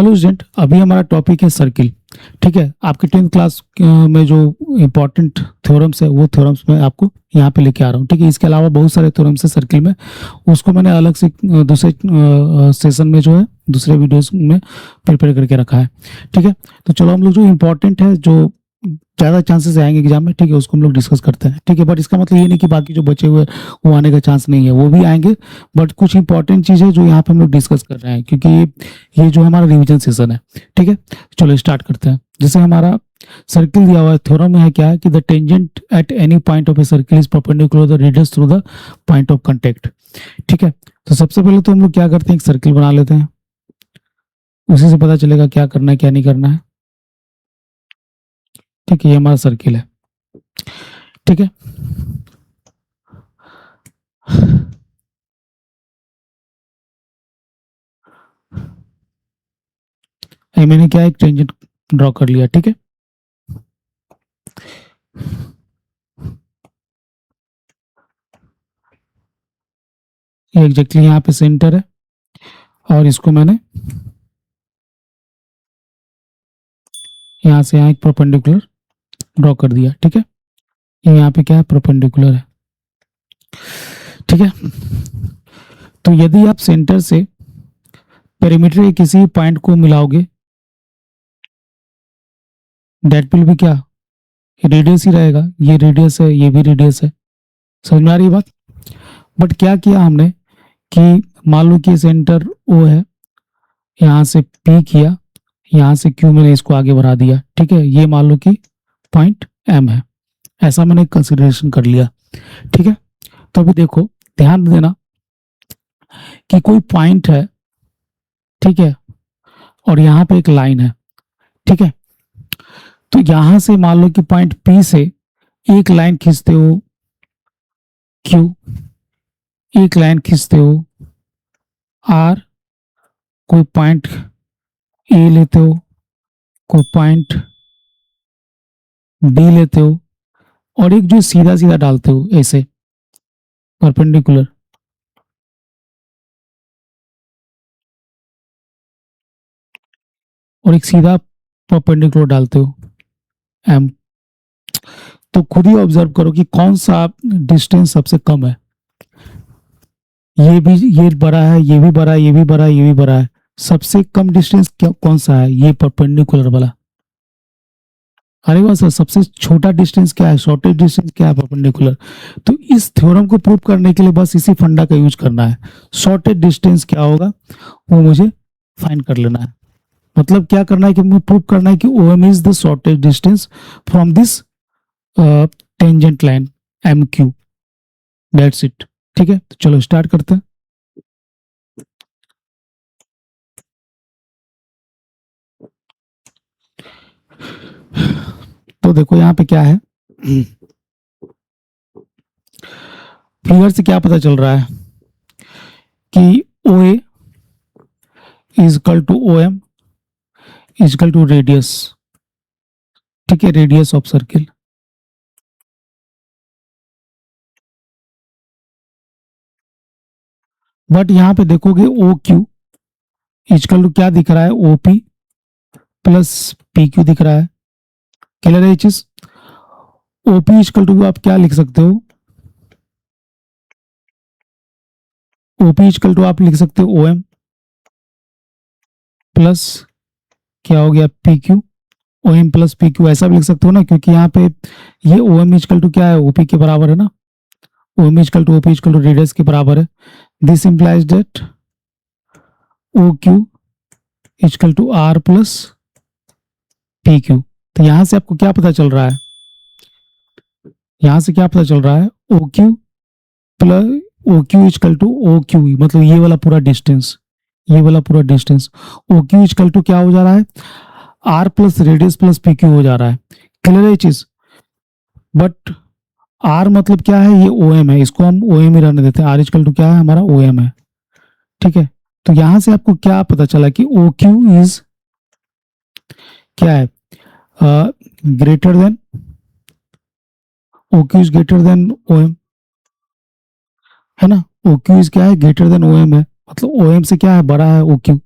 Hello student, अभी हमारा topic है सर्किल। ठीक है, आपके 10th क्लास में जो इम्पोर्टेंट थ्योरम्स है वो थ्योरम्स मैं आपको यहाँ पे लेके आ रहा हूँ। ठीक है, इसके अलावा बहुत सारे थ्योरम्स है सर्किल में, उसको मैंने अलग से दूसरे सेशन में जो है दूसरे वीडियोस में प्रिपेयर करके रखा है। ठीक है, तो चलो हम लोग जो इम्पोर्टेंट है, जो ज़्यादा चांसेस आएंगे एग्जाम में, ठीक है, उसको हम लोग डिस्कस करते हैं। ठीक है, बट इसका मतलब ये नहीं कि बाकी जो बचे हुए वो आने का चांस नहीं है, वो भी आएंगे। बट कुछ इंपॉर्टेंट चीज़ है जो यहाँ पे हम लोग डिस्कस कर रहे हैं, क्योंकि ये जो हमारा रिवीजन सेशन है। ठीक है, चलो स्टार्ट करते हैं। जैसे हमारा सर्किल दिया हुआ है, थ्योरम में है क्या है कि the tangent at any point of a circle is perpendicular the radius through the point of contact. ठीक है, तो सबसे पहले तो हम लोग क्या करते हैं, एक सर्किल बना लेते हैं, उसी से पता चलेगा क्या करना है क्या नहीं करना है। ठीक है, ये हमारा सर्किल है। ठीक है, ये मैंने क्या एक टेंजेंट ड्रॉ कर लिया। ठीक है, ये एग्जैक्टली यहाँ पे सेंटर है और इसको मैंने यहाँ से यहाँ एक परपेंडिकुलर ड्रॉ कर दिया। ठीक है, ये यहाँ पे क्या है, परपेंडिकुलर है। ठीक है, तो यदि आप सेंटर से पेरीमीटर के किसी पॉइंट को मिलाओगे, दैट विल भी क्या, रेडियस ही रहेगा। ये रेडियस है, ये भी रेडियस है। समझ में आ रही है बात। बट क्या किया हमने कि मान लो कि सेंटर ओ है, यहाँ से पी किया, यहाँ से क्यू, मैंने इसको आगे बढ़ा दिया। ठीक है, ये मान लो कि पॉइंट एम है, ऐसा मैंने कंसिडरेशन कर लिया। ठीक है, तो अभी देखो, ध्यान देना कि कोई पॉइंट है, ठीक है, और यहाँ पे एक लाइन है। ठीक है, तो यहां से मान लो कि पॉइंट पी से एक लाइन खींचते हो क्यू, एक लाइन खींचते हो आर, कोई पॉइंट ए लेते हो, कोई पॉइंट बी लेते हो, और एक जो सीधा सीधा डालते हो ऐसे परपेंडिकुलर। और एक सीधा परपेंडिकुलर डालते हो एम। तो खुद ही ऑब्जर्व करो कि कौन सा डिस्टेंस सबसे कम है। ये भी, ये बड़ा है, ये भी बड़ा है, ये भी बड़ा है, ये भी बड़ा है। सबसे कम डिस्टेंस क्या कौन सा है, ये परपेंडिकुलर वाला। अरे वाह सर, सबसे छोटा डिस्टेंस क्या है, शॉर्टेस्ट डिस्टेंस क्या है, परपेंडिकुलर। तो इस थ्योरम को प्रूव करने के लिए बस इसी फंडा का यूज करना है। शॉर्टेस्ट डिस्टेंस क्या होगा वो मुझे फाइंड कर लेना है। मतलब क्या करना है कि मुझे प्रूव करना है कि OM is the shortest distance from this tangent line MQ। That's it. ठीक है, तो चलो स्टार्ट करते हैं। तो देखो यहाँ पे क्या है, फिगर से क्या पता चल रहा है कि OA is equal to OM is equal to radius. ठीक है, रेडियस ऑफ सर्किल। बट यहाँ पे देखोगे OQ इजकल टू क्या दिख रहा है, OP प्लस PQ दिख रहा है। क्लियर है ये चीज। OP इजकल टू आप क्या लिख सकते हो, OP इजकल टू आप लिख सकते हो OM प्लस क्या हो गया PQ, OM प्लस PQ ऐसा भी लिख सकते हो ना, क्योंकि यहाँ पे ये OM इजकल टू क्या है, OP के बराबर है ना। OM is equal to OP is equal to radius के बराबर है। This implies that OQ is equal to R plus PQ। तो यहाँ से आपको क्या पता चल रहा है, यहाँ से क्या पता चल रहा है, OQ plus OQ is equal to OQ, मतलब ये वाला पूरा डिस्टेंस, ये वाला पूरा डिस्टेंस OQ इजकल टू क्या हो जा रहा है, R plus radius plus PQ हो जा रहा है। क्लियर है ये चीज। बट R मतलब क्या है, ये OM है, इसको हम OM ही रहने देते हैं। R इजकल टू क्या है, हमारा OM है। ठीक है, तो यहां से आपको क्या पता चला कि OQ इज क्या है, greater than, OQ is greater then OM, है ना। OQ इज क्या है, ग्रेटर देन OM है, मतलब OM से क्या है, बड़ा है OQ।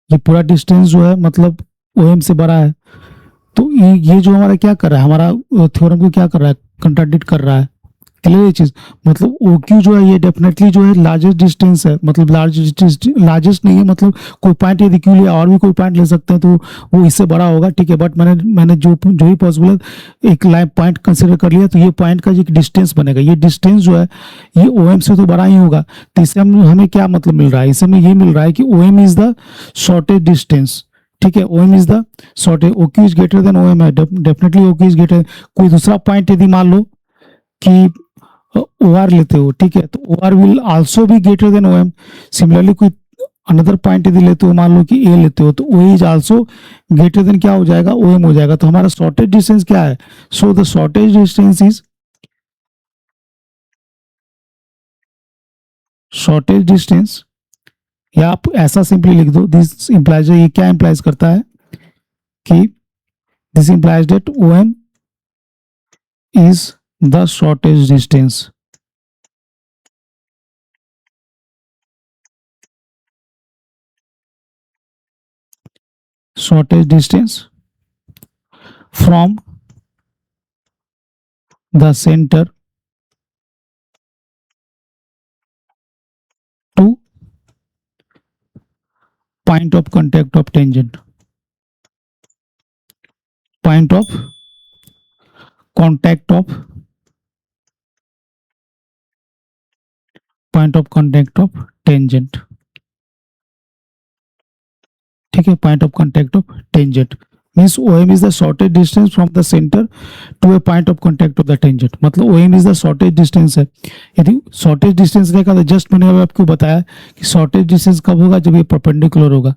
ये पूरा डिस्टेंस जो है मतलब ओ एम से बड़ा है। तो ये जो हमारा क्या कर रहा है, हमारा थ्योरम को क्या कर रहा है, कंट्राडिक्ट कर रहा है। क्लियर ये चीज, मतलब ओ क्यू जो है ये डेफिनेटली जो है लार्जेस्ट डिस्टेंस है, मतलब लार्जेस्ट नहीं है, मतलब कोई पॉइंट यदि क्यू लिया और भी कोई पॉइंट ले सकते हैं तो वो इससे बड़ा होगा, ठीक है। बट मैंने जो जो ही पॉसिबल है एक लाइन पॉइंट कंसिडर कर लिया, तो ये पॉइंट का एक डिस्टेंस बनेगा, ये डिस्टेंस जो है ये ओ एम से तो बड़ा ही होगा। तो इससे हमें क्या मतलब मिल रहा है, इससे हमें ये मिल रहा है कि O M is the shortest distance, ठीक है। O M is the shortage, O Q is greater than O M है, definitely O Q is greater. कोई दूसरा पॉइंट यदि मान लो कि ओ आर लेते हो, ठीक है, तो O R will also be greater than O M. Similarly कोई अनदर पॉइंट यदि लेते हो, मान लो कि ए लेते हो, तो O is also greater than क्या हो जाएगा, ओ एम हो जाएगा। तो हमारा शॉर्टेज डिस्टेंस क्या है, so the shortage distance is, shortage distance, या आप ऐसा सिंपली लिख दो, दिस इंप्लाइज, ये क्या इंप्लाइज करता है कि this implies that O M is the shortage distance, shortest distance from the center to point of contact of tangent, point of contact of, point of contact of tangent, ठीक है। point of contact of tangent means OM is the shortest distance from the center to a point of contact of the tangent, मतलब OM is the shortest distance है। यदि shortest distance रहेगा तो just मैंने आपको बताया कि shortest distance कब होगा, जब ये परपेंडिकुलर होगा।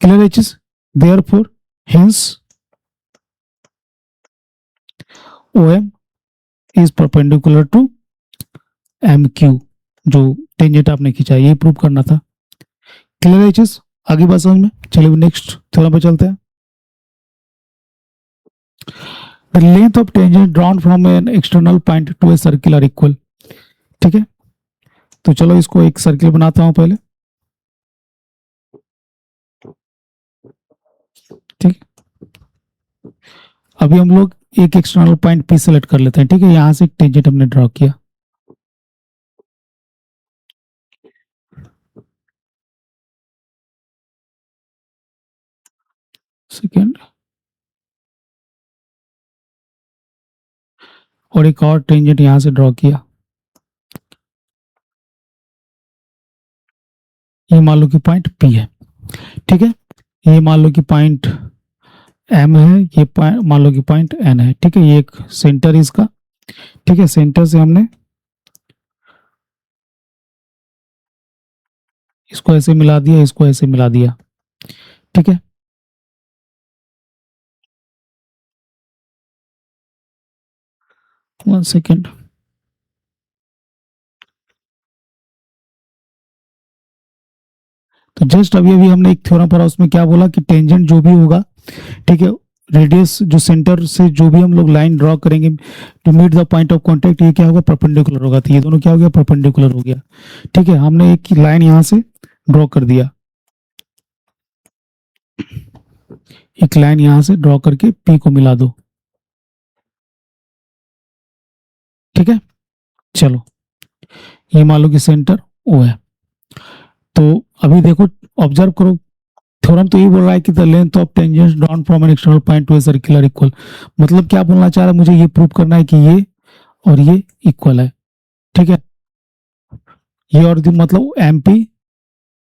क्लियर है चीज, therefore hence OM is perpendicular to MQ, जो टेंजेंट आपने खींचा, ये प्रूव करना था। क्लियर है चीज, आगे बात समझ में। चलिए नेक्स्ट थोड़ा पे चलते हैं। The length of tangent drawn from an external point to a circle are equal, ठीक है। तो चलो इसको एक सर्किल बनाता हूं पहले, ठीक। अभी हम लोग एक एक्सटर्नल पॉइंट पी सेलेक्ट कर लेते हैं, ठीक है। यहां से एक टेंजेंट हमने ड्रॉ किया, सेकेंड, और एक और टेंजेंट यहां से ड्रॉ किया। ये मान लो कि पॉइंट पी है, ठीक है। ये मान लो कि पॉइंट एम है, ये मान लो कि पॉइंट एन है, ठीक है। ये एक सेंटर इसका, ठीक है। सेंटर से हमने इसको ऐसे मिला दिया, इसको ऐसे मिला दिया, ठीक है। वन सेकेंड, तो जस्ट अभी अभी हमने एक थ्योरम पढ़ा, उसमें क्या बोला कि टेंजेंट जो भी होगा, ठीक है, रेडियस जो सेंटर से जो भी हम लोग लाइन ड्रॉ करेंगे to meet the point of contact, ये क्या होगा, परपेंडिकुलर होगा। तो ये दोनों क्या हो गया, परपेंडिकुलर हो गया, ठीक है। हमने एक लाइन यहां से ड्रॉ कर दिया, एक लाइन यहां से ड्रॉ करके पी को मिला दो, ठीक है। चलो ये मान लो कि सेंटर ओ है। तो अभी देखो, ऑब्जर्व करो, थ्योरम तो ये बोल रहा है कि the length of tangent drawn from an external point to a circular equal, मतलब क्या बोलना चाह रहा है, मुझे ये प्रूव करना है कि ये और ये इक्वल है, ठीक है। ये और मतलब M P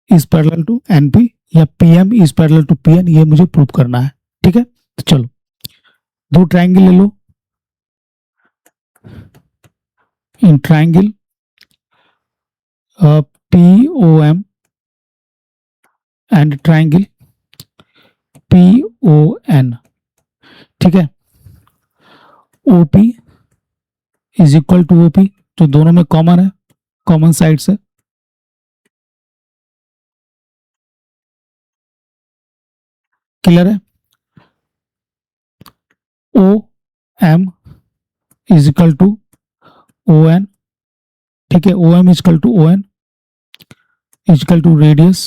is parallel to N P या P M is parallel to P N, ये मुझे प्रूव करना है, ठीक है। तो चलो दो ट्राइंगल ले लो, in triangle P O M and triangle P O N, ठीक है। OP is equal to OP, जो दोनों में कॉमन है, कॉमन साइड से, क्लियर है। O M is equal to O N, ठीक है। O M is equal to O N is equal to radius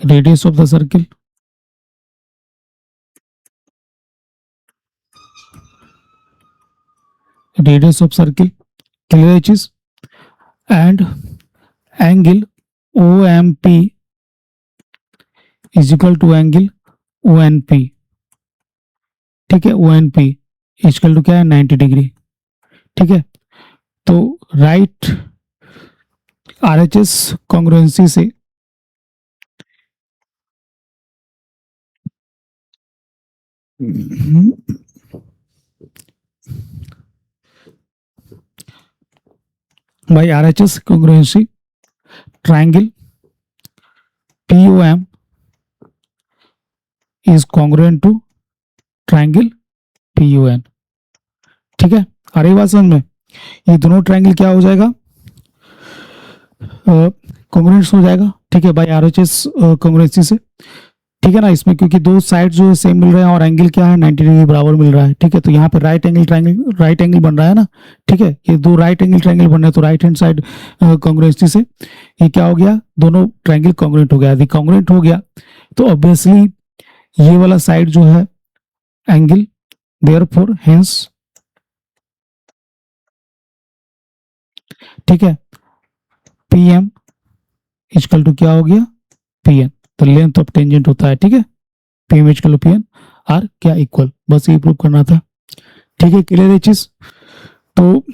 radius of the circle, radius of circle, clear है चीज, and angle O M P is equal to angle O N P, ठीक है, O N P equal to क्या है 90 degree, ठीक है। तो right R H S congruency से by R H S congruency triangle P O M is congruent to triangle P O N, ठीक है। आ रही बात समझ में, ये दोनों ट्राइंगल क्या हो जाएगा, कॉन्ग्रुएंट्स हो जाएगा, ठीक है, by R H S congruency से, ठीक है ना। इसमें क्योंकि दो साइड जो है सेम मिल रहे हैं और एंगल क्या है 90 डिग्री बराबर मिल रहा है, ठीक है। तो यहाँ पे right angle triangle, right angle बन रहा है ना, ठीक है, ये दो राइट एंगल ट्राइंगल बन रहे हैं, तो राइट हैंड साइड कॉन्ग्रुएंसी से ये क्या हो गया, दोनों ट्राइंगल कॉन्ग्रुएंट हो गया। यदि कॉन्ग्रुएंट हो गया तो ऑब्वियसली ये वाला साइड जो है एंगल, देयरफॉर हेंस, ठीक है, पी एम इक्वल टू क्या हो गया पी एन, तो लेंथ ऑफ टेंजेंट होता है, ठीक है, P M equal to P N are क्या इक्वल, बस ये प्रूव करना था, ठीक है, क्लियर है चीज। तो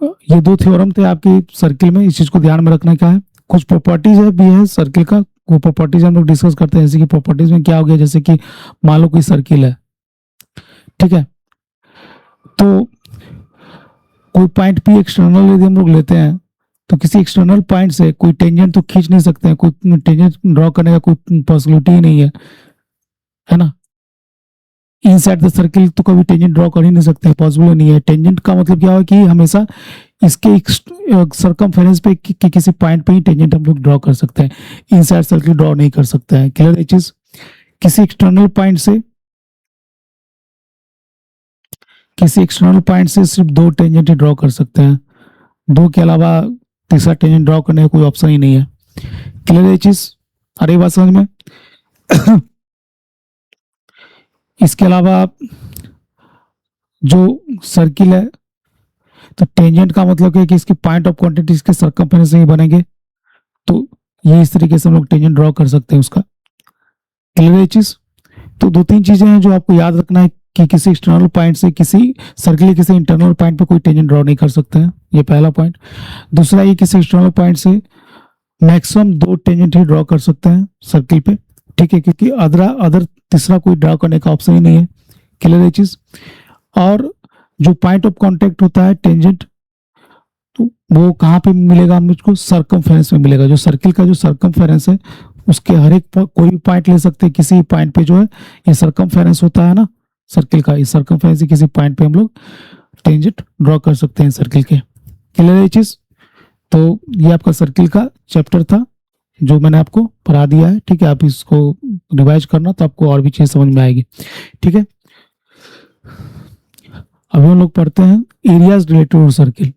ये दो थ्योरम थे आपकी सर्किल में, इस चीज को ध्यान में रखना क्या है, कुछ प्रॉपर्टीज है भी है सर्किल का, वो प्रॉपर्टीज हम लोग डिस्कस करते हैं, जैसे कि प्रॉपर्टीज में क्या हो गया, जैसे कि मान लो कोई सर्किल है, ठीक है, तो कोई पॉइंट पी एक्सटर्नल यदि हम लोग लेते हैं तो किसी एक्सटर्नल पॉइंट से कोई टेंजेंट तो खींच नहीं सकते हैं, कोई टेंजेंट ड्रॉ करने का कोई पॉसिबिलिटी ही नहीं है ना। इनसाइड द सर्किल तो कभी टेंजेंट ड्रॉ कर ही नहीं सकते, पॉसिबल नहीं है। टेंजेंट का मतलब क्या है कि हमेशा इसके सरकमफेरेंस पे किसी पॉइंट पे ही टेंजेंट हम लोग ड्रॉ कर सकते हैं, इनसाइड सर्किल ड्रॉ नहीं कर सकते हैं, क्लियर है चीज। किसी एक्सटर्नल पॉइंट से, किसी एक्सटर्नल पॉइंट से सिर्फ दो टेंजेंट ही ड्रॉ कर सकते हैं, दो के अलावा तीसरा टेंजेंट ड्रॉ करने का कोई ऑप्शन ही नहीं है, क्लियर है चीज, अरे बात समझ में। इसके अलावा जो सर्किल है, तो टेंजेंट का मतलब क्या है कि इसकी पॉइंट ऑफ कांटेक्ट इसके सरकमफेरेंस से ही बनेंगे, तो ये इस तरीके से हम लोग टेंजेंट ड्रॉ कर सकते हैं उसका, क्लियर है चीज। तो दो तीन चीजें हैं जो आपको याद रखना है कि किसी एक्सटर्नल पॉइंट से किसी सर्किल किसी इंटरनल पॉइंट पे कोई टेंजेंट ड्रॉ नहीं कर सकते हैं, ये पहला पॉइंट। दूसरा, ये किसी एक्सटर्नल पॉइंट से मैक्सिमम दो टेंजेंट ही ड्रॉ कर सकते हैं सर्किल पे, ठीक है, क्योंकि अदर अदर तीसरा कोई ड्रॉ करने का ऑप्शन ही नहीं है, क्लियर है चीज। और जो पॉइंट ऑफ कांटेक्ट होता है टेंजेंट, तो वो कहाँ पे मिलेगा, मुझको सरकमफेरेंस में मिलेगा, जो सर्किल का जो सरकमफेरेंस है उसके हर एक कोई भी पॉइंट ले सकते हैं, किसी पॉइंट पे जो है ये सरकमफेरेंस होता है ना सर्किल का, इस सरकमफेरेंस से किसी पॉइंट पे हम लोग टेंजेंट ड्रॉ कर सकते हैं सर्किल के, क्लियर है ये चीज। तो ये आपका सर्किल का चैप्टर था जो मैंने आपको पढ़ा दिया है, ठीक है, आप इसको रिवाइज करना तो आपको और भी चीज समझ में आएगी, ठीक है। अभी हम लोग पढ़ते हैं एरियाज रिलेटेड टू सर्किल।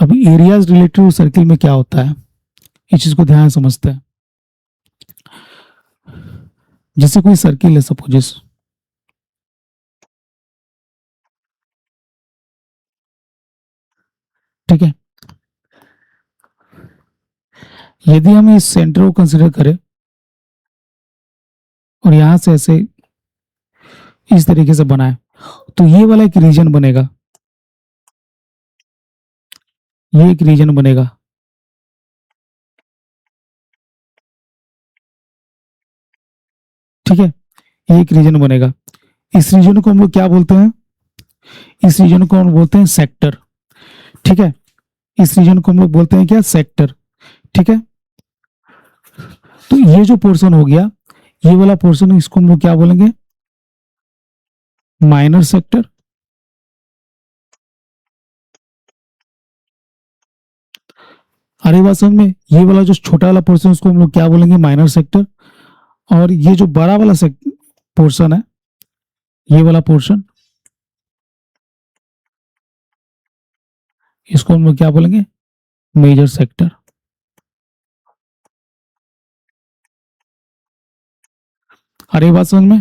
अभी एरियाज रिलेटेड टू सर्किल में क्या होता है, इस चीज को ध्यान समझते हैं। जैसे कोई सर्किल है सपोज, ठीक है, यदि हम इस सेंटर को कंसिडर करें और यहां से ऐसे इस तरीके से बनाए, तो ये वाला एक रीजन बनेगा, ये एक रीजन बनेगा, ठीक है, ये एक रीजन बनेगा। इस रीजन को हम लोग क्या बोलते हैं, इस रीजन को हम बोलते हैं सेक्टर, ठीक है, इस रीजन को हम लोग बोलते हैं क्या, सेक्टर, ठीक है। तो ये जो पोर्शन हो गया, ये वाला पोर्शन, इसको हम लोग क्या बोलेंगे, माइनर सेक्टर। अरे बात समझ में, ये वाला जो छोटा वाला पोर्शन उसको हम लोग क्या बोलेंगे, माइनर सेक्टर। और ये जो बड़ा वाला पोर्शन है, ये वाला पोर्शन, इसको हम लोग क्या बोलेंगे, मेजर सेक्टर, अरे बात समझ में।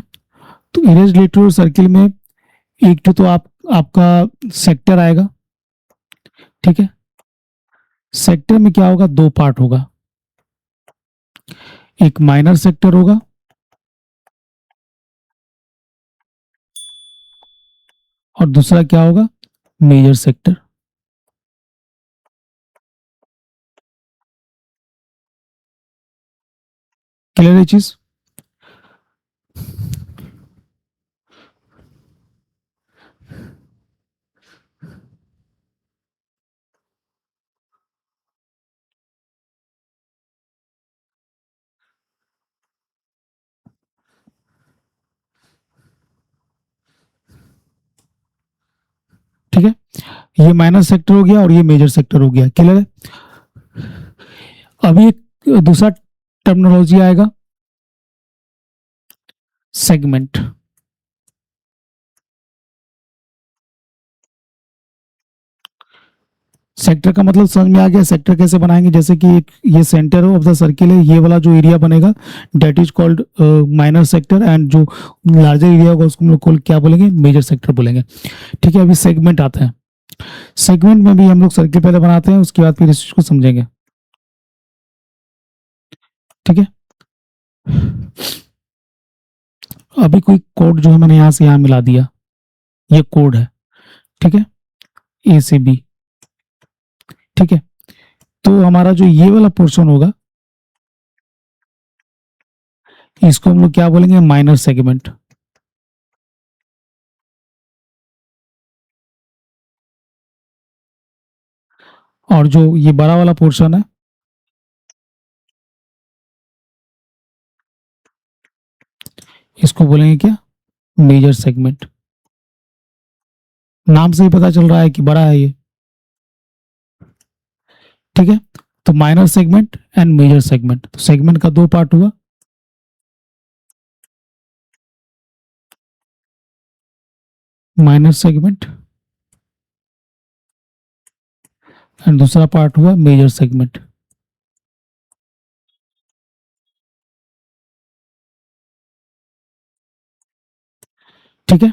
तो इरेजलेटरल सर्किल में एक तो आपका सेक्टर आएगा, ठीक है। सेक्टर में क्या होगा, दो पार्ट होगा, एक माइनर सेक्टर होगा और दूसरा क्या होगा, मेजर सेक्टर। क्लियर है चीज। ठीक है, ये माइनर सेक्टर हो गया और ये मेजर सेक्टर हो गया। क्लियर है। अभी एक दूसरा टर्मिनोलॉजी आएगा, सेगमेंट। सेक्टर का मतलब समझ में आ गया। सेक्टर कैसे बनाएंगे, जैसे कि एक ये सेंटर ऑफ द सर्किल है, ये वाला जो एरिया बनेगा that is called minor sector, and जो लार्जर एरिया होगा उसको हम लोग क्या बोलेंगे, मेजर सेक्टर बोलेंगे। ठीक है, अभी सेगमेंट आता है। सेगमेंट में भी हम लोग सर्किल पहले बनाते हैं, उसके बाद फिर इस चीज को समझेंगे। ठीक है, अभी कोई कोड जो है मैंने यहां से यहां मिला दिया, ये कोड है। ठीक है, ए से बी। ठीक है, तो हमारा जो ये वाला पोर्शन होगा इसको हम लोग क्या बोलेंगे, माइनर सेगमेंट। और जो ये बड़ा वाला पोर्शन है इसको बोलेंगे क्या, मेजर सेगमेंट। नाम से ही पता चल रहा है कि बड़ा है ये। ठीक है, तो minor segment and major segment, तो सेगमेंट का दो पार्ट हुआ, माइनर सेगमेंट एंड दूसरा पार्ट हुआ मेजर सेगमेंट। ठीक है,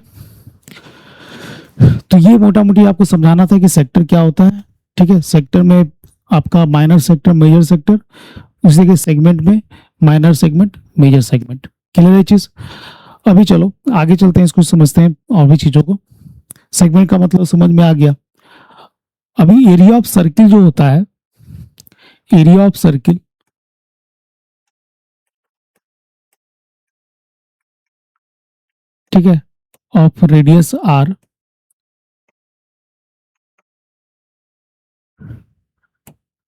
तो ये मोटा मोटी आपको समझाना था कि सेक्टर क्या होता है। ठीक है, सेक्टर में आपका माइनर सेक्टर, मेजर सेक्टर, उसी के सेगमेंट में minor segment, major segment. Clear है चीज। अभी चलो आगे चलते हैं, इसको समझते हैं और भी चीजों को। सेगमेंट का मतलब समझ में आ गया। अभी एरिया ऑफ सर्किल जो होता है, एरिया ऑफ सर्किल, ठीक है, ऑफ रेडियस आर,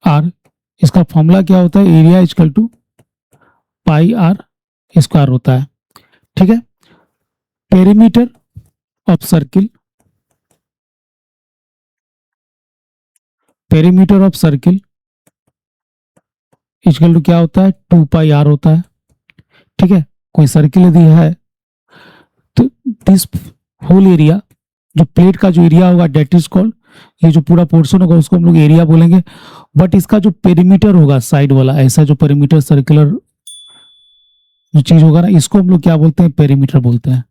आर, इसका फॉर्मूला क्या होता है, area equal to pi are square होता है। ठीक है, perimeter of circle, perimeter of circle equal to क्या होता है, 2 पाई आर होता है। ठीक है, कोई सर्किल यदि है तो दिस होल एरिया, जो प्लेट का जो एरिया होगा डेट इज कॉल्ड, ये जो पूरा पोर्शन होगा उसको हम लोग एरिया बोलेंगे। बट इसका जो पेरीमीटर होगा साइड वाला, ऐसा जो पेरीमीटर सर्कुलर जो चीज होगा ना, इसको हम लोग क्या बोलते हैं, पेरीमीटर बोलते हैं।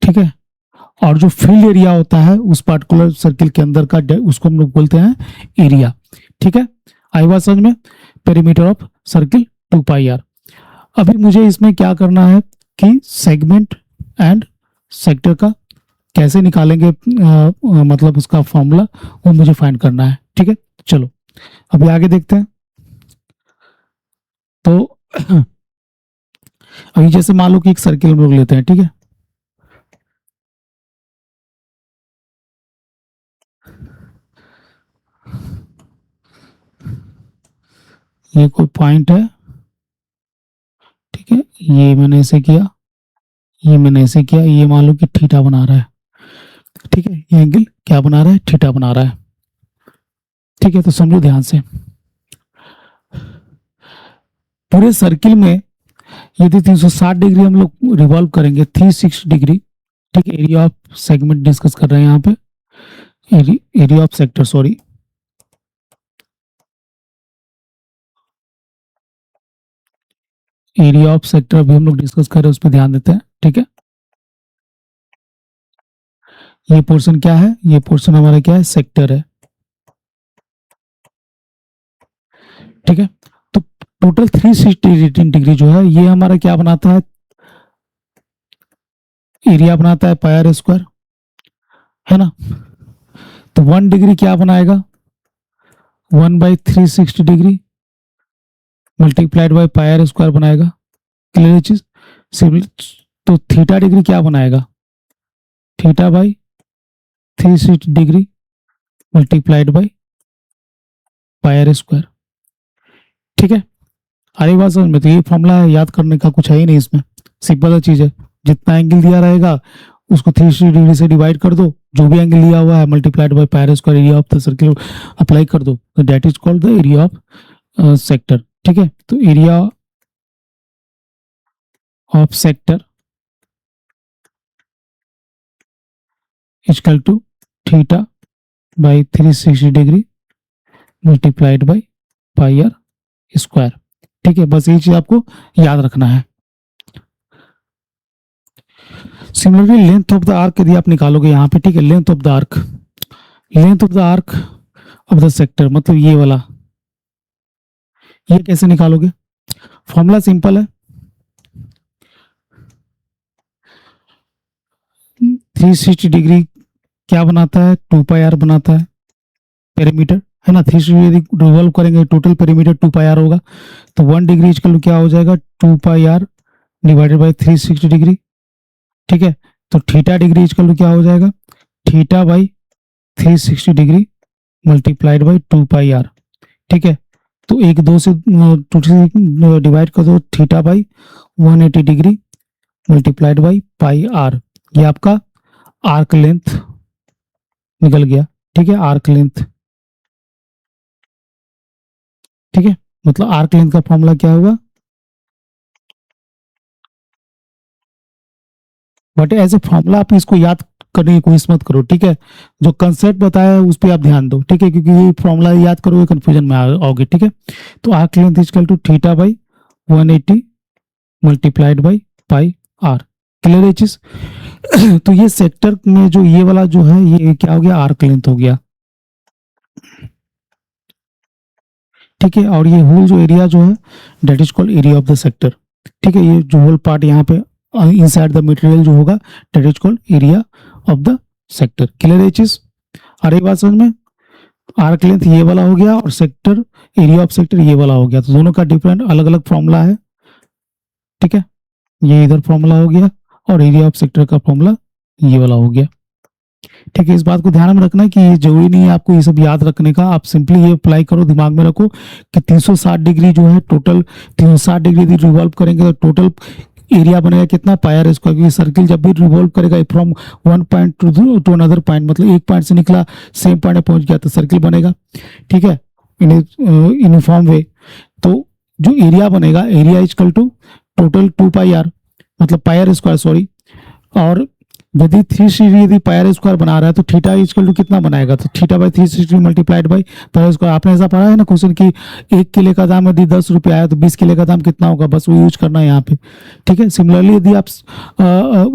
ठीक है, और जो फील्ड एरिया होता है उस पार्टिकुलर सर्किल के अंदर का, उसको हम लोग बोलते हैं एरिया। ठीक है, आई बात समझ में। Perimeter of circle 2 pi R. अभी मुझे इसमें क्या करना है कि सेगमेंट एंड सेक्टर का कैसे निकालेंगे, मतलब उसका फॉर्मूला वो मुझे फाइंड करना है। ठीक है, चलो अभी आगे देखते हैं। तो अभी जैसे मान लो कि एक सर्किल हम लोग लेते हैं, ठीक है, ये कोई पॉइंट है, ठीक है, ये मैंने ऐसे किया, ये मैंने ऐसे किया, ये मान लो कि थीटा बना रहा है। ठीक है, ये एंगल क्या बना रहा है, थीटा बना रहा है। ठीक है, तो समझो ध्यान से, पूरे सर्किल में यदि 360 डिग्री हम लोग रिवॉल्व करेंगे, 360 डिग्री। ठीक है, एरिया ऑफ सेगमेंट डिस्कस कर रहे हैं यहाँ पे, area of sector, sorry. Area of sector अभी हम लोग डिस्कस कर रहे हैं, उस पर ध्यान देते हैं। ठीक है, ये पोर्शन क्या है, ये पोर्शन हमारा क्या है, सेक्टर है। ठीक है, तो टोटल 360 डिग्री जो है ये हमारा क्या बनाता है, एरिया बनाता है पाई आर स्क्वायर, है ना। तो 1 डिग्री क्या बनाएगा, 1/360 degree multiplied by pi are square बनाएगा। क्लियर चीज। तो थीटा डिग्री क्या बनाएगा, theta by 360 degree multiplied by pi are square. ठीक है, आगे बात समझ में। तो ये फॉर्मूला है, याद करने का कुछ है ही नहीं इसमें, सिंपल चीज है। जितना एंगल दिया रहेगा उसको 360 डिग्री से डिवाइड कर दो, जो भी एंगल दिया हुआ है multiplied by pi are square area of the circle apply कर दो, तो that is called the area of sector. ठीक है, तो area of sector equal to theta by 360 degree multiplied by pi are square. ठीक है, बस ये चीज आपको याद रखना है। Similarly length of the arc यदि आप निकालोगे यहाँ पे, ठीक है, length of the arc, length of the arc of the sector मतलब ये वाला, ये कैसे निकालोगे, फॉर्मूला सिंपल है, 360 डिग्री क्या बनाता है, 2 पाई आर बनाता है पेरीमीटर, है ना। 360 यदि रिवॉल्व करेंगे टोटल पेरीमीटर 2 पाई आर होगा, तो 1 डिग्री इक्वल क्या हो जाएगा, 2 pi R divided by 360 degree. ठीक है, तो थीटा डिग्री इक्वल क्या हो जाएगा, theta by 360 degree multiplied by 2 pi R. ठीक है, तो एक दो से डिवाइड कर दो, theta by 180 degree multiplied by pi R, ये आपका आर्क लेंथ निकल गया। ठीक है, आर्क लेंथ। ठीक है, मतलब आर्क लेंथ का फॉर्मूला क्या होगा, बट एज ए फॉर्मूला आप इसको याद करने की कोशिश मत करो। ठीक है, जो कंसेप्ट बताया है उस पर आप ध्यान दो। ठीक है, क्योंकि ये फॉर्मूला याद करोगे कंफ्यूजन में आओगे। ठीक है, तो arc length equal to theta by 180 multiplied by pi R. Clear है चीज। तो ये सेक्टर में जो ये वाला जो है ये क्या हो गया, आर्क लेंथ हो गया। ठीक है, और ये होल जो एरिया जो है that is called area of the sector. ठीक है, ये जो होल पार्ट यहाँ पे इनसाइड द मटेरियल जो होगा that is called area of the sector. Clear है चीज। अरे बात समझ में, आर्क लेंथ ये वाला हो गया और सेक्टर एरिया ऑफ सेक्टर ये वाला हो गया, तो दोनों का डिफरेंट अलग अलग फॉर्मूला है। ठीक है, ये इधर फॉर्मूला हो गया और एरिया ऑफ सेक्टर का फॉर्मूला ये वाला हो गया। ठीक है, इस बात को ध्यान में रखना कि ये जरूरी नहीं है आपको ये सब याद रखने का, आप सिंपली ये अप्लाई करो, दिमाग में रखो कि 360 डिग्री जो है टोटल, 360 डिग्री रिवॉल्व करेंगे तो टोटल एरिया बनेगा कितना, पाई आर स्क्वायर। क्योंकि सर्किल जब भी रिवॉल्व करेगा from one point two another point, मतलब एक पॉइंट से निकला सेम पॉइंट पहुंच गया तो सर्किल बनेगा। ठीक है, इन यूनिफॉर्म वे। तो जो एरिया बनेगा, area equal to total 2 pi R, मतलब पाई आर स्क्वायर सॉरी, और यदि 360 यदि पाई आर स्क्वायर बना रहा है तो थीटा इक्वल टू कितना बनाएगा, तो theta by 360 multiplied by pi are square. आपने ऐसा पढ़ा है ना क्वेश्चन की, 1 किलो का दाम यदि 10 रुपये आया तो 20 किलो का दाम कितना होगा, बस वो यूज करना है यहाँ पे। ठीक है, सिमिलरली यदि आप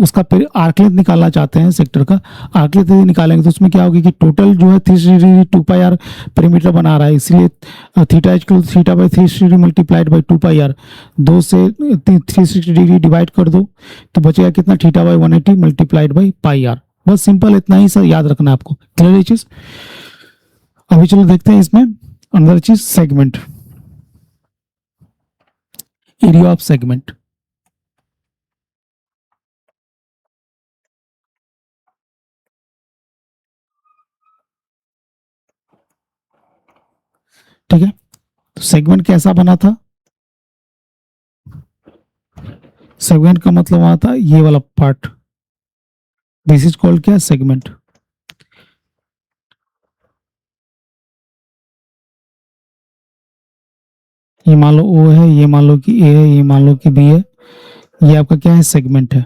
उसका आर्क लेंथ निकालना चाहते हैं सेक्टर का, आर्क लेंथ यदि निकालेंगे तो उसमें क्या होगी कि टोटल जो है 360 2 पाई आर पेरीमीटर बना रहा है, इसलिए theta equal theta by 360 multiplied by 2 pi R, 2 से 360 डिग्री डिवाइड कर दो तो बचेगा कितना, theta by 180 multiplied by pi R. बस सिंपल इतना ही सर याद रखना है आपको। क्लियर है चीज। अभी चलो देखते हैं इसमें अंदर चीज, सेगमेंट, एरिया ऑफ सेगमेंट। ठीक है, तो सेगमेंट कैसा बना था, सेगमेंट का मतलब आता है ये वाला पार्ट, दिस इज कॉल्ड क्या, सेगमेंट। ये मान लो ओ है, ये मान लो कि ए है, ये मान लो कि बी है, ये आपका क्या है, सेगमेंट है।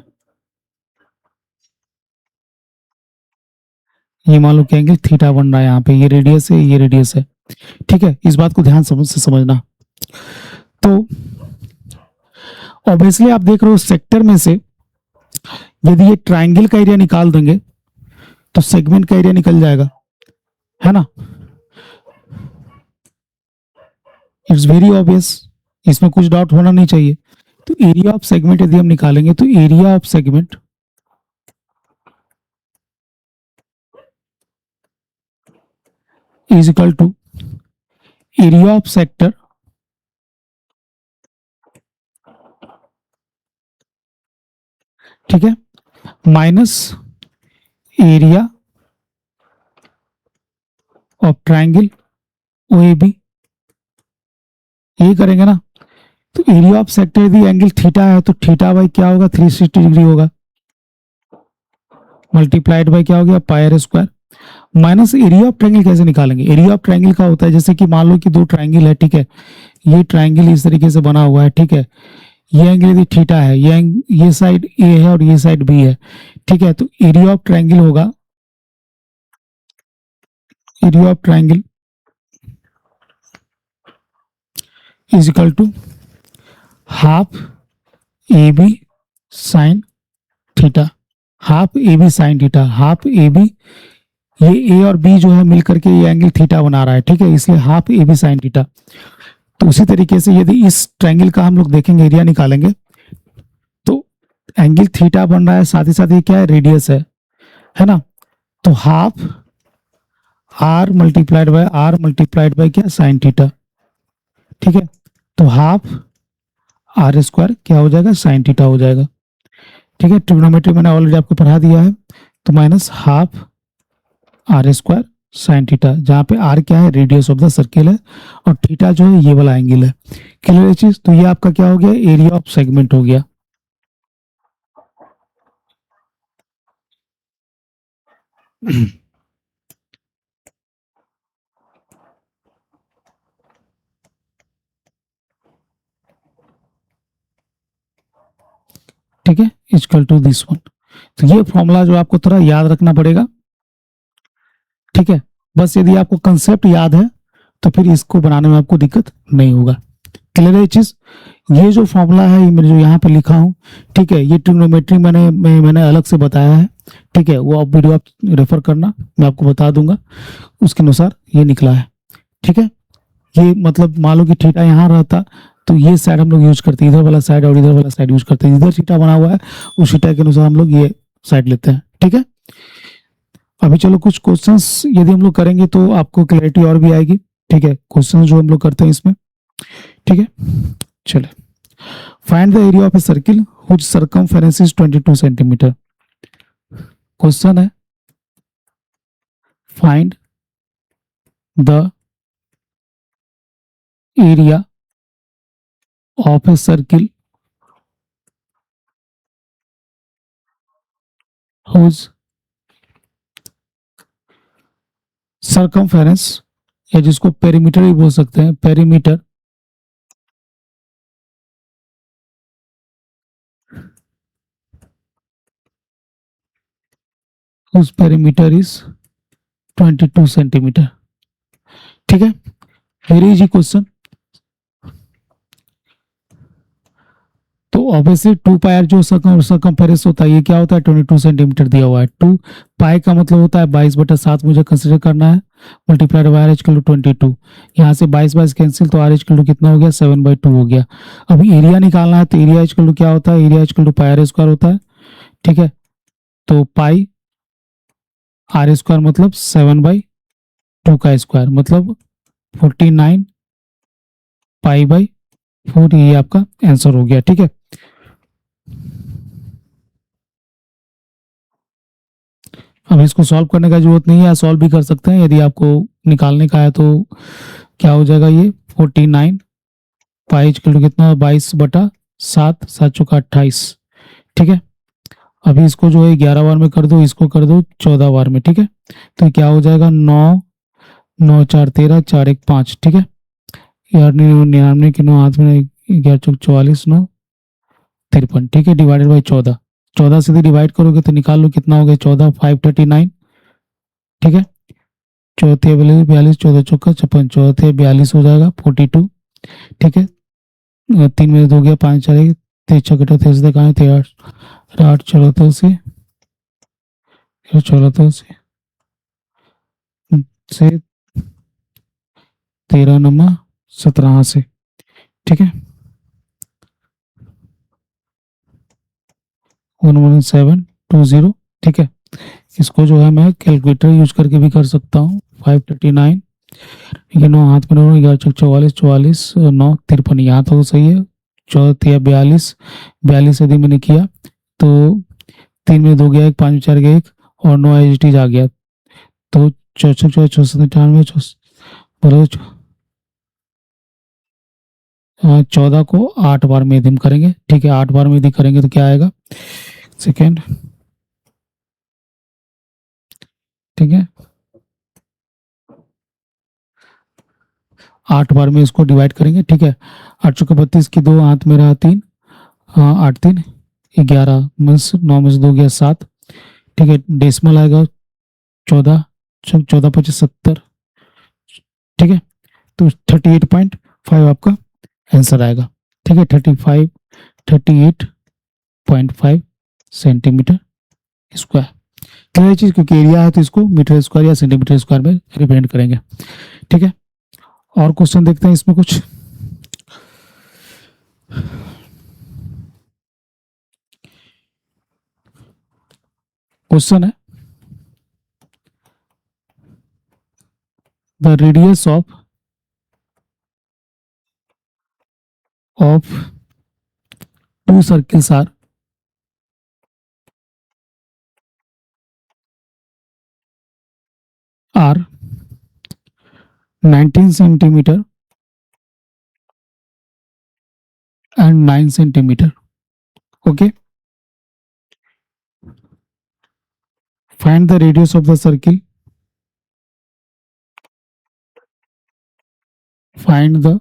ये मान लो कि एंगल थीटा बन रहा है यहाँ पे, ये रेडियस है, ये रेडियस है। ठीक है, इस बात को ध्यान से समझना। तो ऑब्वियसली आप देख रहे हो सेक्टर में से यदि ये ट्राइंगल का एरिया निकाल देंगे तो सेगमेंट का एरिया निकल जाएगा, है ना। इट्स वेरी ऑब्वियस, इसमें कुछ डाउट होना नहीं चाहिए। तो एरिया ऑफ सेगमेंट यदि हम निकालेंगे तो area of segment is equal to area of sector ठीक है minus area of triangle O A B, यही करेंगे ना। तो एरिया ऑफ सेक्टर यदि एंगल थीटा है तो थीटा बाई क्या होगा 360 डिग्री होगा, मल्टीप्लाइड बाई क्या हो गया pi are square, minus area of triangle कैसे निकालेंगे। एरिया ऑफ ट्रायंगल का होता है जैसे कि मान लो कि दो ट्रायंगल है, ठीक है, ये ट्रायंगल इस तरीके से बना हुआ है, ठीक है, ये एंगल यदि थीटा है, ये साइड ए है और ये साइड बी है, ठीक है, तो एरिया ऑफ ट्रायंगल होगा, area of triangle is equal to half a b sine theta, half a b sine theta, half a b, ये ए और बी जो है मिलकर के ये एंगल थीटा बना रहा है, ठीक है, इसलिए half a b sine theta. तो उसी तरीके से यदि इस ट्रायंगल का हम लोग देखेंगे एरिया निकालेंगे तो एंगल थीटा बन रहा है, साथ ही साथ ये क्या है रेडियस है ना। तो हाफ आर मल्टीप्लाइड बाय क्या साइन थीटा, ठीक है, तो हाफ आर स्क्वायर क्या हो जाएगा साइन थीटा हो जाएगा, ठीक है। ट्रिग्नोमेट्री मैंने ऑलरेडी आपको पढ़ा दिया है। तो minus half r square sine theta, जहां पे आर क्या है रेडियस ऑफ द सर्किल है और थीटा जो है ये वाला एंगल है। क्लियर है चीज। तो ये आपका क्या हो गया एरिया ऑफ सेगमेंट हो गया। ठीक है, इक्वल टू दिस वन। तो ये फॉर्मूला जो आपको थोड़ा याद रखना पड़ेगा, ठीक है। बस यदि आपको कंसेप्ट याद है तो फिर इसको बनाने में आपको दिक्कत नहीं होगा। क्लियर है चीज। ये जो फॉर्मूला है ये मैं जो यहाँ पे लिखा हूँ, ठीक है, ये ट्रिग्नोमेट्री मैंने अलग से बताया है, ठीक है, वो आप वीडियो आप रेफर करना, मैं आपको बता दूंगा, उसके अनुसार ये निकला है, ठीक है। ये मतलब मान लो कि थीटा यहाँ रहता तो ये साइड हम लोग यूज करते हैं, इधर वाला साइड और इधर वाला साइड यूज करते हैं, इधर थीटा बना हुआ है उस थीटा के अनुसार हम लोग ये साइड लेते हैं, ठीक है। अभी चलो कुछ क्वेश्चंस यदि हम लोग करेंगे तो आपको क्लैरिटी और भी आएगी, ठीक है, क्वेश्चन जो हम लोग करते हैं इसमें, ठीक है। चले, find the area of a circle which circumference is 22 centimetre. Question है find the area of a circle whose circumference, या जिसको पेरीमीटर भी बोल सकते हैं, perimeter whose perimeter is 22 centimetre, ठीक है। Very easy question. तो ऑब्वियसली 2 पाई आर जो सरकमफेरेंस होता है ये क्या होता है 22 सेंटीमीटर दिया हुआ है। 2 पाई का मतलब होता है 22/7 मुझे कंसीडर करना है, multiplied by r equal to 22। यहाँ से 22 कैंसिल तो आर इक्वल टू कितना हो गया 7/2 हो गया। अभी एरिया निकालना है तो एरिया इक्वल टू क्या होता है, area equal to pi are square होता है, ठीक है। तो पाई आर स्क्वायर मतलब 7/2 का स्क्वायर मतलब 49 पाई बाई 4, ये आपका आंसर हो गया, ठीक है। अब इसको सॉल्व करने का जरूरत नहीं है, सॉल्व भी कर सकते हैं यदि आपको निकालने का है। तो क्या हो जाएगा ये 49 पाई इक्वल टू कितना 22/7, 7 चौका 28, ठीक है। अभी इसको जो है 11 बार में कर दो, इसको कर दो 14 बार में, ठीक है। तो क्या हो जाएगा 9 9 4 13 4 1 5, ठीक है। यार 99 के 9 हाथ में 11 चौक 44 9 53, ठीक है, डिवाइडेड बाई 14। 14 से डिवाइड करोगे तो निकाल लो कितना हो गया 14 539, ठीक है। चौथे 42 14 चौका 56, चौथे 42 हो जाएगा 42, ठीक है। 3 में 2 गया 5 4 तेज छकटे तेज दिखाए थे आठ चलो तो से चलो तो से 13 नंबर 17 से, ठीक है। 11720, ठीक है। इसको जो है मैं कैलकुलेटर यूज करके भी कर सकता हूँ। 539, ये 9 हाथ में 44 44 9 53, यहाँ तो सही है। 14 42 42 यदि मैंने किया तो 3 में 2 गया, 1 5 में 4 गया 1 और 9 एच आ गया, तो 64 64 98 14 को 8 बार में यदि हम करेंगे, ठीक है। 8 बार में यदि करेंगे तो क्या आएगा, सेकेंड, ठीक है। 8 बार में इसको डिवाइड करेंगे, ठीक है। 8 चौके 32 की 2 हाथ में रहा 3, 8 3 11 मीन्स 9 में से 2 गया 7, ठीक है। डेसिमल आएगा 14 14 25 70, ठीक है। तो 38.5 आपका आंसर आएगा, ठीक है। 38.5 सेंटीमीटर स्क्वायर। क्लियर चीज, क्योंकि एरिया है तो इसको मीटर स्क्वायर या सेंटीमीटर स्क्वायर में रिप्रेजेंट करेंगे, ठीक है। और क्वेश्चन देखते हैं इसमें कुछ। क्वेश्चन है, the radius of two circles are 19 centimeter and 9 centimeter. Okay. Find the radius of the circle. Find the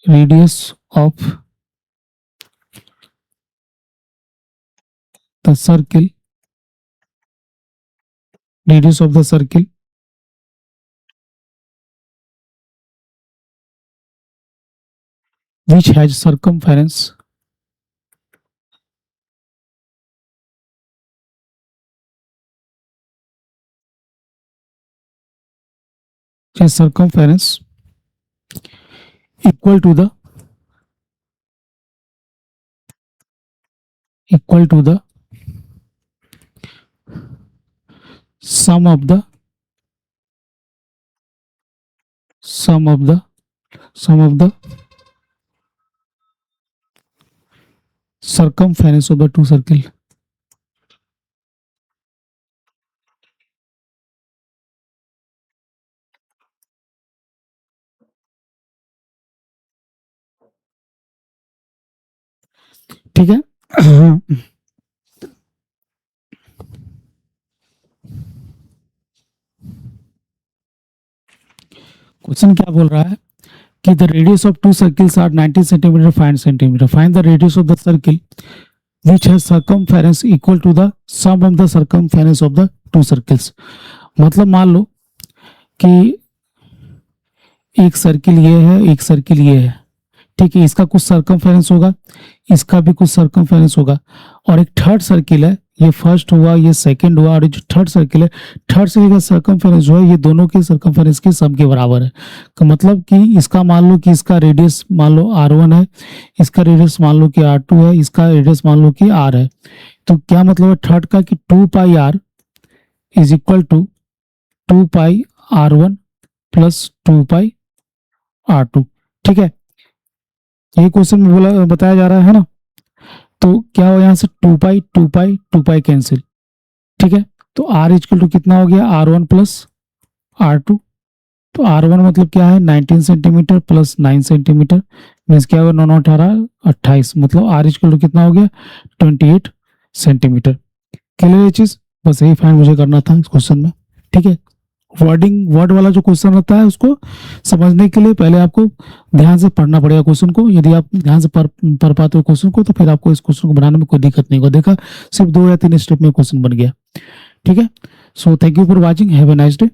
radius of the circle. Radius of the circle which has circumference equal to the sum of the circumference of the two circle. ठीक है। Question क्या बोल रहा है कि the radius of two circles are 90 centimetre 5 centimetre. Find the radius of the circle which has circumference equal to the sum of the circumference of the two circles। मतलब मान लो कि एक सर्किल ये है, एक सर्किल ये है, ठीक है। इसका कुछ सर्कमफेरेंस होगा, इसका भी कुछ सर्कमफेरेंस होगा, और एक थर्ड सर्किल है, ये फर्स्ट हुआ, ये सेकंड हुआ, और ये जो थर्ड सर्किल है, थर्ड सर्किल का सर्कमफेरेंस जो है ये दोनों के सर्कमफेरेंस के सम के बराबर है। तो मतलब कि इसका मान लो कि इसका रेडियस मान लो R1 है, इसका रेडियस मान लो कि R2 है, इसका रेडियस मान लो कि R है। तो क्या मतलब है थर्ड का कि 2 pi R is equal to 2 pi R1 plus 2 pi R2, ठीक है। ये क्वेश्चन में बोला बताया जा रहा है ना। तो क्या हो यहाँ से 2 पाई 2 पाई 2 पाई कैंसिल, ठीक है। तो R इक्वल टू कितना हो गया R1 प्लस R2। तो R1 मतलब क्या है 19 सेंटीमीटर प्लस 9 सेंटीमीटर मीन्स क्या होगा 9 9 18 28, मतलब R इक्वल टू कितना हो गया 28 सेंटीमीटर। क्लियर ये चीज, बस यही फाइंड मुझे करना था इस क्वेश्चन में, ठीक है। वर्ड वाला जो क्वेश्चन रहता है उसको समझने के लिए पहले आपको ध्यान से पढ़ना पड़ेगा क्वेश्चन को। यदि आप ध्यान से पढ़ पाते हो क्वेश्चन को तो फिर आपको इस क्वेश्चन को बनाने में कोई दिक्कत नहीं होगा। देखा सिर्फ 2 या 3 स्टेप में क्वेश्चन बन गया, ठीक है। So thank you for watching, have a nice day.